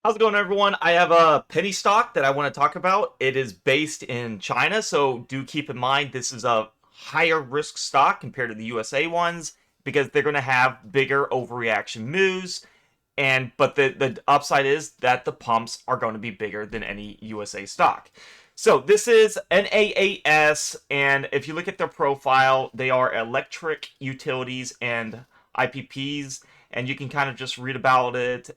How's it going, everyone? I have a penny stock that I want to talk about. It is based in China, so do keep in mind this is a higher risk stock compared to the USA ones because they're going to have bigger overreaction moves. But the upside is that the pumps are going to be bigger than any USA stock. So this is NAAS, and if you look at their profile, they are electric utilities and IPPs, and you can kind of just read about it.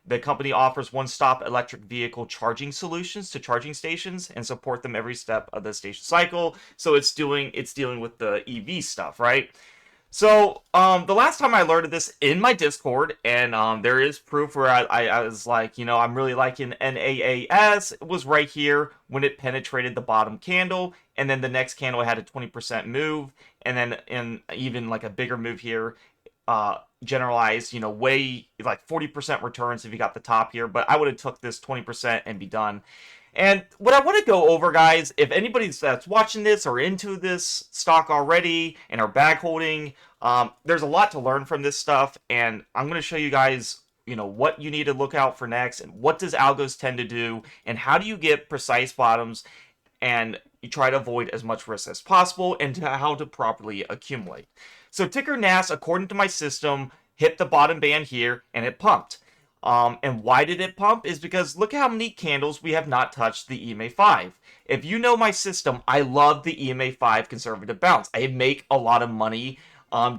The company offers one-stop electric vehicle charging solutions to charging stations and support them every step of the station cycle. So it's dealing with the EV stuff, right? So, the last time I learned of this in my Discord, and there is proof where I was like, I'm really liking NAAS. It was right here when it penetrated the bottom candle, and then the next candle had a 20% move, and then in even like a bigger move here, generalized, way like 40% returns if you got the top here, but I would have took this 20% and be done. And what I want to go over, guys, if anybody that's watching this or into this stock already and are bag holding, there's a lot to learn from this stuff, and I'm going to show you guys, what you need to look out for next, and what does algos tend to do, and how do you get precise bottoms, and you try to avoid as much risk as possible, and how to properly accumulate. So ticker NAAS, according to my system, hit the bottom band here, and it pumped. And why did it pump? Is because look how many candles we have not touched the EMA 5. If you know my system, I love the EMA 5 conservative bounce. I make a lot of money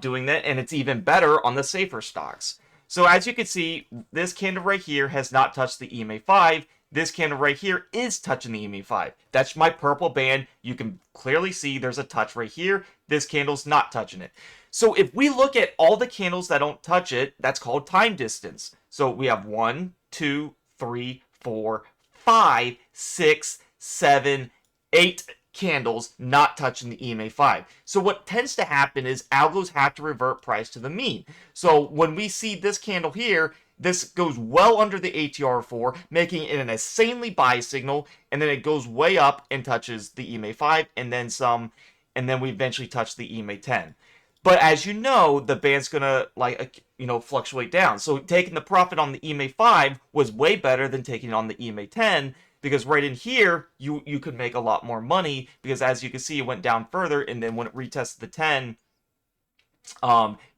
doing that, and it's even better on the safer stocks. So as you can see, this candle right here has not touched the EMA 5. This candle right here is touching the EMA 5. That's my purple band. You can clearly see there's a touch right here. This candle's not touching it. So if we look at all the candles that don't touch it, that's called time distance. So we have 1, 2, 3, 4, 5, 6, 7, 8 candles not touching the EMA 5. So what tends to happen is algos have to revert price to the mean. So when we see this candle here, this goes well under the ATR4, making it an insanely buy signal, and then it goes way up and touches the EMA 5, and then some, and then we eventually touch the EMA 10. But as you know, the band's gonna fluctuate down. So taking the profit on the EMA 5 was way better than taking on the EMA 10, because right in here you could make a lot more money, because as you can see it went down further, and then when it retested the 10,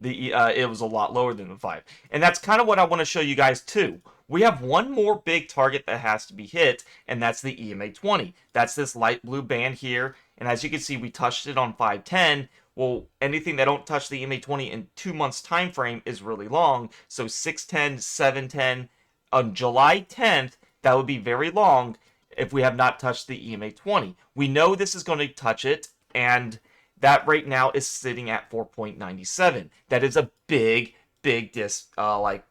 it was a lot lower than the 5. And that's kind of what I want to show you guys too. We have one more big target that has to be hit, and that's the EMA 20. That's this light blue band here, and as you can see we touched it on 510. Well, anything that don't touch the EMA 20 in 2 months time frame is really long. So 610, 710, on July 10th, that would be very long if we have not touched the EMA 20. We know this is going to touch it, and that right now is sitting at 4.97. That is a big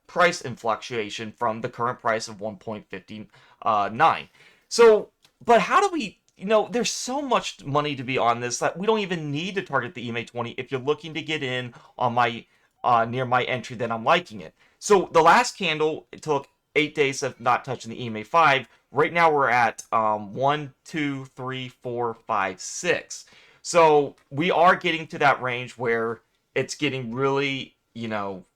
price fluctuation from the current price of 1.59. So, but how do we, there's so much money to be on this that we don't even need to target the EMA 20 if you're looking to get in on my near my entry, then I'm liking it. So the last candle, it took 8 days of not touching the EMA 5. Right now we're at 1, 2, 3, 4, 5, 6. So we are getting to that range where it's getting really,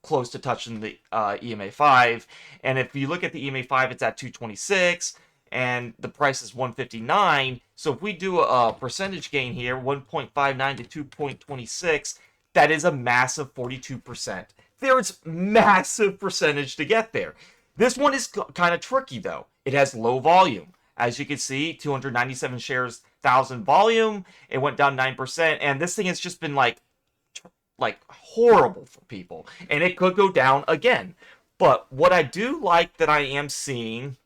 close to touching the EMA 5. And if you look at the EMA 5, it's at 226, and the price is 159. So if we do a percentage gain here, 1.59 to 2.26, that is a massive 42%. There's massive percentage to get there. This one is kind of tricky though. It has low volume. As you can see, 297 shares, 1,000 volume. It went down 9%, and this thing has just been like horrible for people, and it could go down again. But what I do like that I am seeing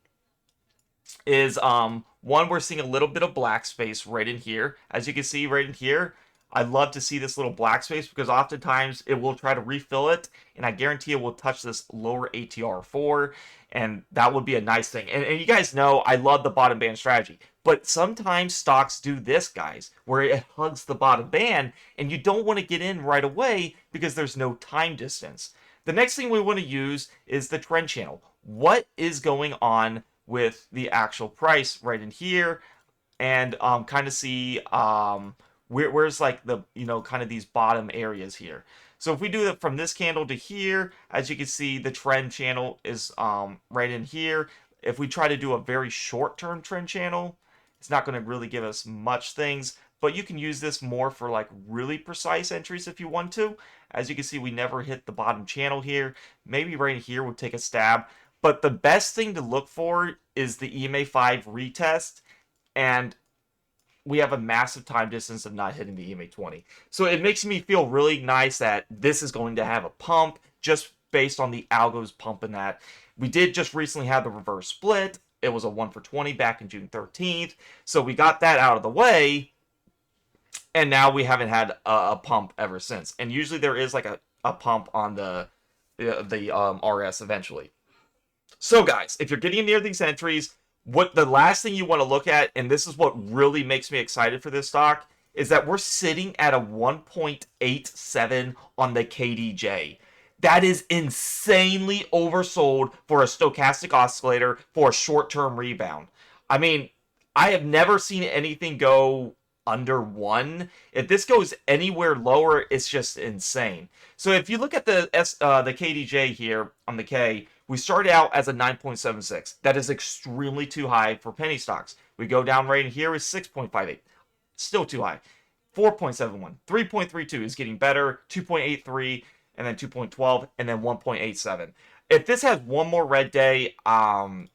is one, we're seeing a little bit of black space right in here. As you can see right in here, I love to see this little black space because oftentimes it will try to refill it, and I guarantee it will touch this lower ATR4, and that would be a nice thing. And you guys know I love the bottom band strategy, but sometimes stocks do this, guys, where it hugs the bottom band, and you don't want to get in right away because there's no time distance. The next thing we want to use is the trend channel. What is going on with the actual price right in here, and kind of see where's like the kind of these bottom areas here. So if we do it from this candle to here, as you can see, the trend channel is right in here. If we try to do a very short-term trend channel, it's not going to really give us much things, but you can use this more for like really precise entries if you want to. As you can see, we never hit the bottom channel here. Maybe right here would take a stab. But the best thing to look for is the EMA 5 retest, and we have a massive time distance of not hitting the EMA 20. So it makes me feel really nice that this is going to have a pump just based on the algos pumping that. We did just recently have the reverse split. It was a 1 for 20 back in June 13th. So we got that out of the way, and now we haven't had a pump ever since. And usually there is like a pump on the RS eventually. So guys, if you're getting near these entries, what the last thing you want to look at, and this is what really makes me excited for this stock, is that we're sitting at a 1.87 on the KDJ. That is insanely oversold for a stochastic oscillator for a short-term rebound. I mean, I have never seen anything go under 1. If this goes anywhere lower, it's just insane. So if you look at the KDJ here on the K, we started out as a 9.76. That is extremely too high for penny stocks. We go down right in here is 6.58. Still too high. 4.71. 3.32 is getting better. 2.83, and then 2.12, and then 1.87. If this has one more red day, dang,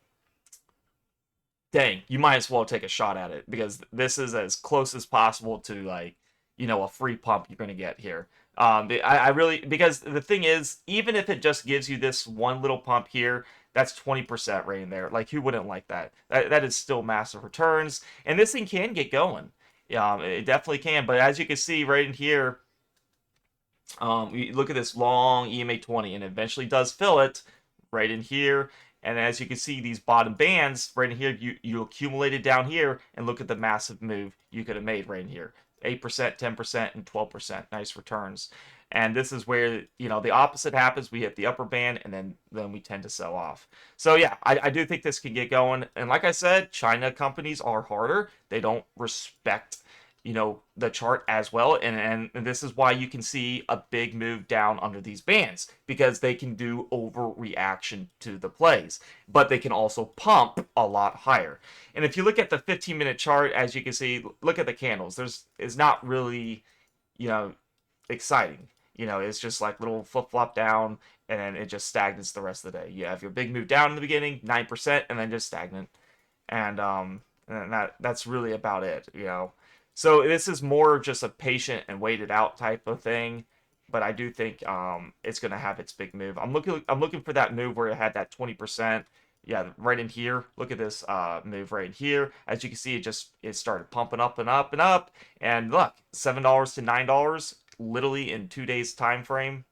you might as well take a shot at it, because this is as close as possible to, like, a free pump you're going to get here. I really, because the thing is, even if it just gives you this one little pump here, that's 20% right in there. Like, who wouldn't like that? That is still massive returns, and this thing can get going. It definitely can, but as you can see right in here, you look at this long EMA 20, and it eventually does fill it right in here. And as you can see, these bottom bands right in here, you accumulated down here, and look at the massive move you could have made right in here. 8%, 10%, and 12%. Nice returns. And this is where, the opposite happens. We hit the upper band, and then we tend to sell off. So yeah, I do think this can get going. And like I said, China companies are harder. They don't respect the chart as well, and this is why you can see a big move down under these bands, because they can do overreaction to the plays, but they can also pump a lot higher. And if you look at the 15-minute chart, as you can see, look at the candles. It's not really exciting. It's just like little flip-flop down, and then it just stagnates the rest of the day. You have your big move down in the beginning, 9%, and then just stagnant, and that's really about it. So this is more just a patient and waited out type of thing, but I do think it's going to have its big move. I'm looking for that move where it had that 20%. Yeah, right in here. Look at this move right here. As you can see, it started pumping up and up and up, and look, $7 to $9 literally in 2 days time frame.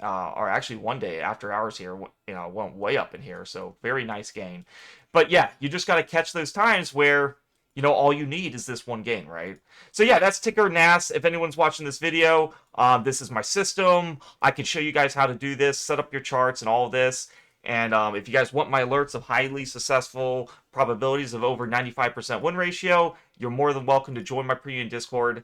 Or actually 1 day after hours here, went way up in here. So very nice gain. But yeah, you just got to catch those times where all you need is this one gain, right? So yeah, that's ticker NAAS. If anyone's watching this video, this is my system. I can show you guys how to do this, set up your charts and all of this. And if you guys want my alerts of highly successful probabilities of over 95% win ratio, you're more than welcome to join my premium Discord.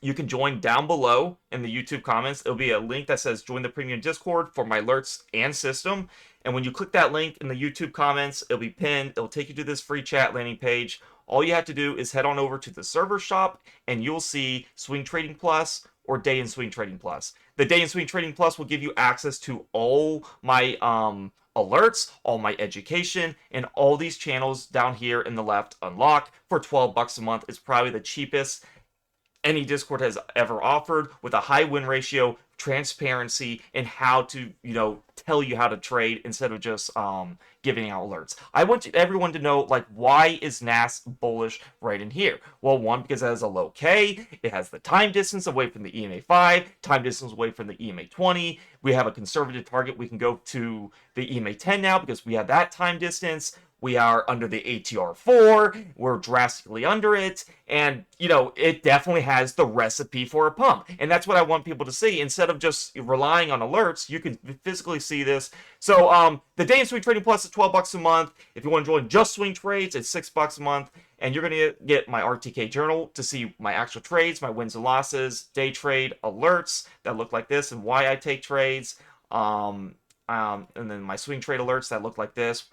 You can join down below in the YouTube comments. It'll be a link that says join the premium Discord for my alerts and system. And when you click that link in the YouTube comments, it'll be pinned. It'll take you to this free chat landing page. All you have to do is head on over to the server shop, and you'll see Swing Trading Plus or Day in Swing Trading Plus. The Day in Swing Trading Plus will give you access to all my alerts, all my education, and all these channels down here in the left unlock for $12 a month. It's probably the cheapest any Discord has ever offered, with a high win ratio, transparency, and how to, tell you how to trade instead of just giving out alerts. I want everyone to know, like, why is NAAS bullish right in here? Well, one, because it has a low K, it has the time distance away from the EMA 5, time distance away from the EMA 20. We have a conservative target. We can go to the EMA 10 now because we have that time distance. We are under the ATR4. We're drastically under it. And, you know, it definitely has the recipe for a pump. And that's what I want people to see. Instead of just relying on alerts, you can physically see this. So the Day and Swing Trading Plus is $12 a month. If you want to join just swing trades, it's $6 a month. And you're going to get my RTK journal to see my actual trades, my wins and losses, day trade alerts that look like this, and why I take trades. And then my swing trade alerts that look like this.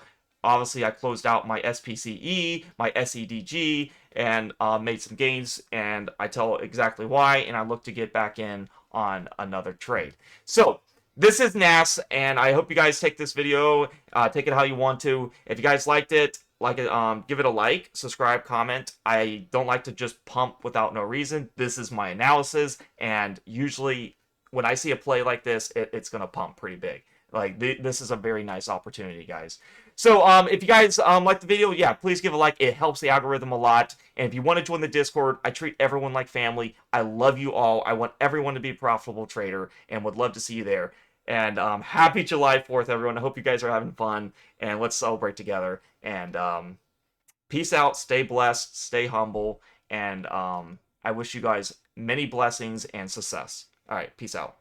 Obviously, I closed out my SPCE, my SEDG, and made some gains, and I tell exactly why, and I look to get back in on another trade. So, this is NAAS, and I hope you guys take this video, take it how you want to. If you guys liked it, give it a like, subscribe, comment. I don't like to just pump without no reason. This is my analysis, and usually when I see a play like this, it's going to pump pretty big. Like, this is a very nice opportunity, guys. So, if you guys like the video, yeah, please give a like. It helps the algorithm a lot. And if you want to join the Discord, I treat everyone like family. I love you all. I want everyone to be a profitable trader and would love to see you there. And happy July 4th, everyone. I hope you guys are having fun, and let's celebrate together. And peace out. Stay blessed. Stay humble. And I wish you guys many blessings and success. All right, peace out.